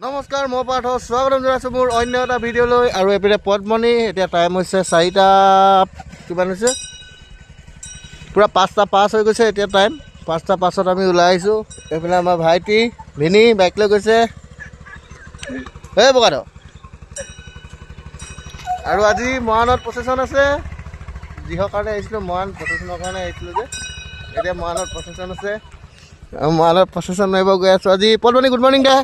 নমস্কাৰ মই পাৰ্থ স্বাগতম জনাইছোঁ মোৰ অন্য এটা ভিডিঅ'লৈ আৰু এপিনে পদ্মণি এতিয়া টাইম হৈছে 4টা কিমান হৈছে পুৰা 5টা পাছ হৈ গৈছে এতিয়া টাইম 5টা পাছত আমি ওলাই আহিছোঁ এইপিনে আমাৰ ভাইটি ভিনি বাইক লৈ গৈছে এই বগাদ আৰু আজি মৰাণত প্ৰচেছন আছে যিহৰ কাৰণে আহিছিলোঁ মৰাণ প্ৰচেছনৰ কাৰণে আহিছিলোঁ যে এতিয়া মৰাণত প্ৰচেছন আছে আৰু মৰাণত প্ৰচেছন মাৰিব গৈ আছোঁ আজি পদ্মণি গুড মৰ্ণিং দা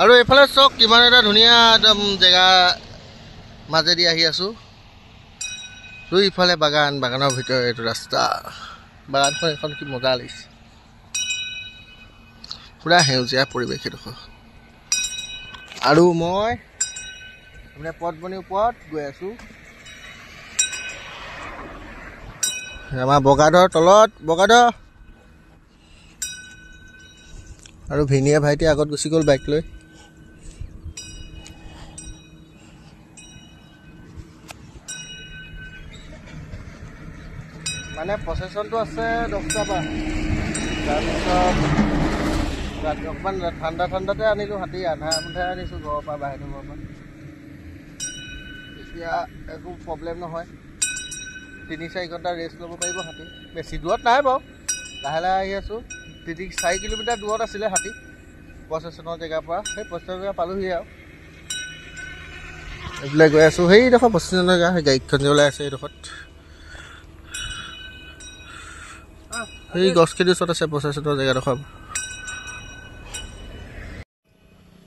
আৰু এইফালে চক কিমান এটা ধুনীয়া একদম জেগা মাজেদি আহি আছোঁ তো ইফালে বাগানৰ ভিতৰত এইটো ৰাস্তা বাগানখন এখন কি মজা লাগিছে পুৰা সেউজীয়া পৰিৱেশ এইডোখৰ আৰু মই মানে পদ্মণিৰ ওপৰত গৈ আছোঁ আমাৰ বগাদৰ তলত বগাদৰ আৰু ভিনিয়ে ভাইটি আগত গুচি গ'ল বাইক লৈ মানে প্ৰচেছনটো আছে 10টা পৰা তাৰপিছত অকণমান ঠাণ্ডাতে আনিলোঁ হাতী আধা আনিছোঁ ঘৰৰ পৰা বাহিৰৰ ঘৰৰ পৰা এতিয়া একো প্ৰব্লেম নহয় 3-4 ঘণ্টা ৰেষ্ট ল'ব পাৰিব হাতী বেছি দূৰত নাই বাৰু লাহে লাহে আহি আছোঁ 4 কিলোমিটাৰ দূৰত আছিলে হাতী প্ৰচেছনৰ জেগাৰ পৰা সেই প্ৰচেছনৰ জেগা পালোহি আৰু এইফালে গৈ আছোঁ সেইডোখৰ প্ৰচেছনৰ জেগা সেই গাড়ীখন যে ওলাই আছে এইডোখৰত এই গছখিনিৰ ওচৰত আছে প্ৰচেছনৰ জেগাডোখৰ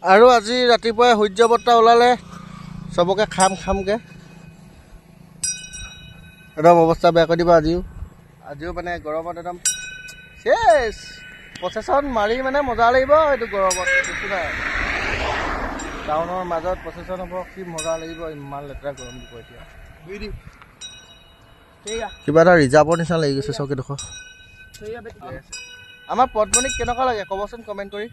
আৰু আজি ৰাতিপুৱাই সূৰ্য বৰ্তা ওলালে চবকে খামকৈ একদম অৱস্থা বেয়া কৰি দিব আজিও মানে গৰমত একদম শেষ প্ৰচেছন মাৰি মানে মজা লাগিব এইটো গৰমত কিছু নাই টাউনৰ মাজত প্ৰচেছন হ'ব কি মজা লাগিব ইমান লেতেৰা গৰম দিব এতিয়া কিবা এটা ৰিজাৰ্ভৰ নিচিনা লাগি গৈছে চকীডোখৰ আমাৰ পদ্মণিক কেনেকুৱা লাগে ক'বচোন কমেণ্ট কৰি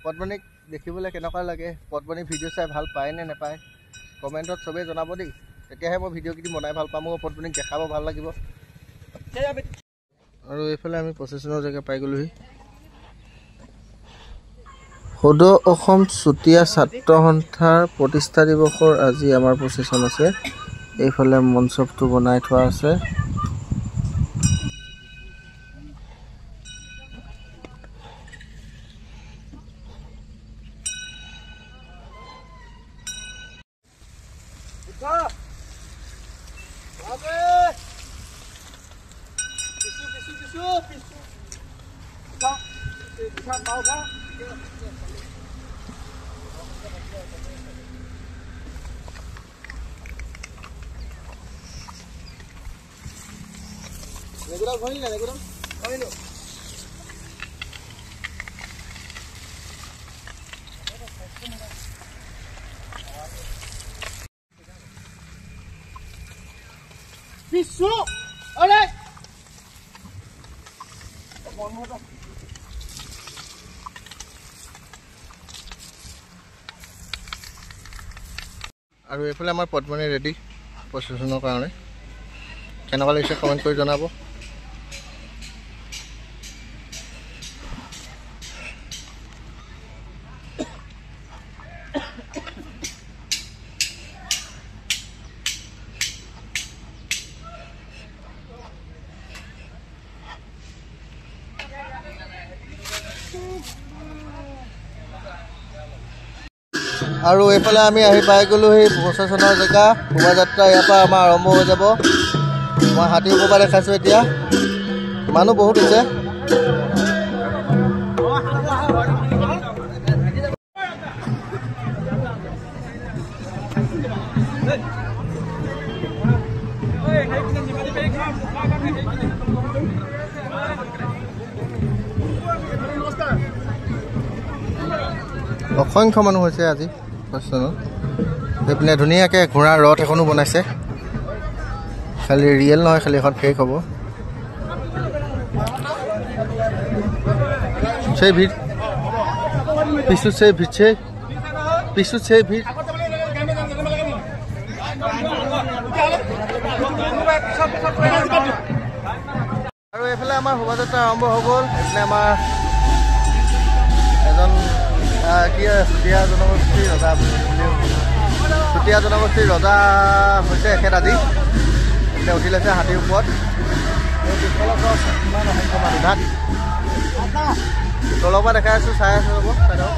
পদ্মণিক দেখিবলৈ কেনেকুৱা লাগে পদ্মণি ভিডিঅ' চাই ভাল পায় নে নাপায় কমেণ্টত চবেই জনাব দেই তেতিয়াহে মই ভিডিঅ'কেইটি বনাই ভাল পাম মোৰ পদ্মণিক দেখাব ভাল লাগিব আৰু এইফালে আমি প্ৰচেছনৰ জেগা পাই গ'লোহি সদৌ অসম চুতীয়া ছাত্ৰ সন্থাৰ প্ৰতিষ্ঠা দিৱসৰ আজি আমাৰ প্ৰচেছন আছে এইফালে মঞ্চটো বনাই থোৱা আছে আৰু এইফালে আমাৰ পদ্মণি ৰেডি প্ৰচেছনৰ কাৰণে কেনেকুৱা লাগিছে কমেণ্ট কৰি জনাব আৰু এইফালে আমি আহি পাই গ'লোঁ সেই প্ৰচেছনৰ জেগা শোভাযাত্ৰা ইয়াৰ পৰা আমাৰ আৰম্ভ হৈ যাব মই হাতী ওপৰৰ পৰা দেখাইছোঁ এতিয়া মানুহ বহুত হৈছে অসংখ্য মানুহ হৈছে আজি এইপিনে ধুনীয়াকৈ ঘোঁৰাৰ ৰথ এখনো বনাইছে খালি ৰিয়েল নহয় খালি এখন ফেক হ'ব সেই ভিৰ পিছত সেই ভিৰ আৰু এইফালে এইফালে আমাৰ শোভাযাত্ৰা আৰম্ভ হৈ গ'ল। এইফালে আমাৰ এজন চুতীয়া জনগোষ্ঠীৰ ৰজা চুতীয়া জনগোষ্ঠীৰ ৰজা হৈছে এখেত আজি এতিয়া উঠি লৈছে হাতীৰ ওপৰত। ইমান অসংখ্য মানুহ ঘাট তলৰ পৰা দেখাই আছোঁ, চাই আছোঁ ৰ'ব চাইডৰ।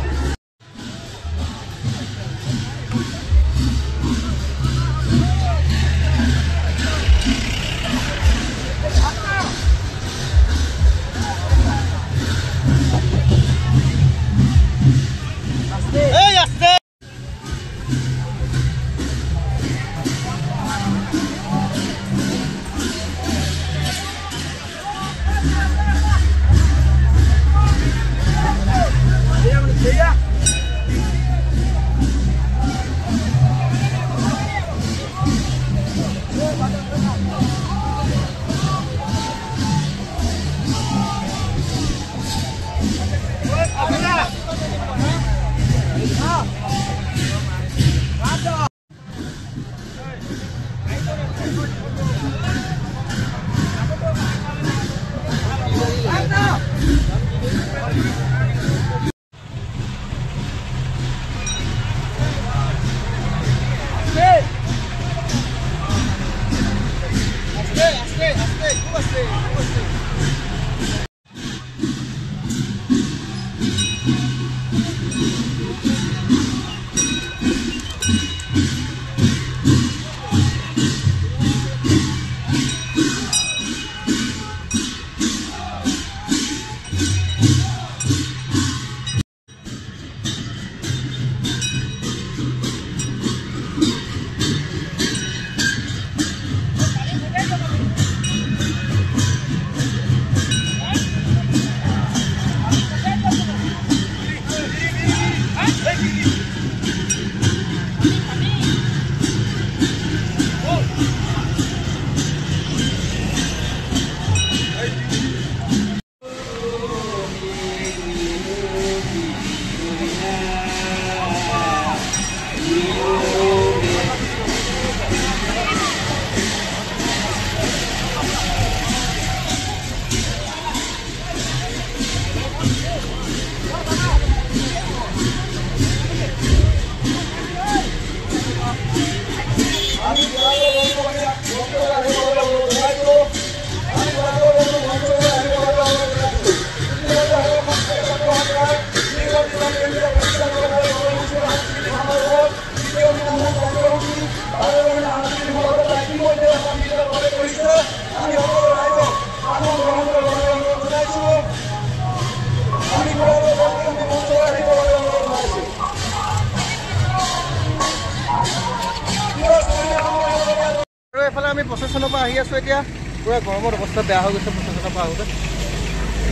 এইফালে আমি প্ৰচেছনৰ পৰা আহি আছোঁ এতিয়া পুৰা গৰমত অৱস্থা বেয়া হৈ গৈছে প্ৰচেছনৰ পৰা আহোঁতে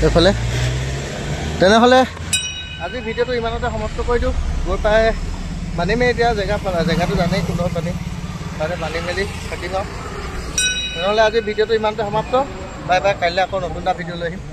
এইফালে। তেনেহ'লে আজি ভিডিঅ'টো ইমানতে সমাপ্ত কৰি দিওঁ। গৈ পাই বান্ধিমেই এতিয়া জেগাটো জানেই কোনডোখৰত বান্ধিম, তাতে বান্ধি মেলি থাকিম আৰু। তেনেহ'লে আজি ভিডিঅ'টো ইমানতে সমাপ্ত। বাই বাই, কাইলৈ আকৌ নতুন এটা ভিডিঅ' লৈ আহিম।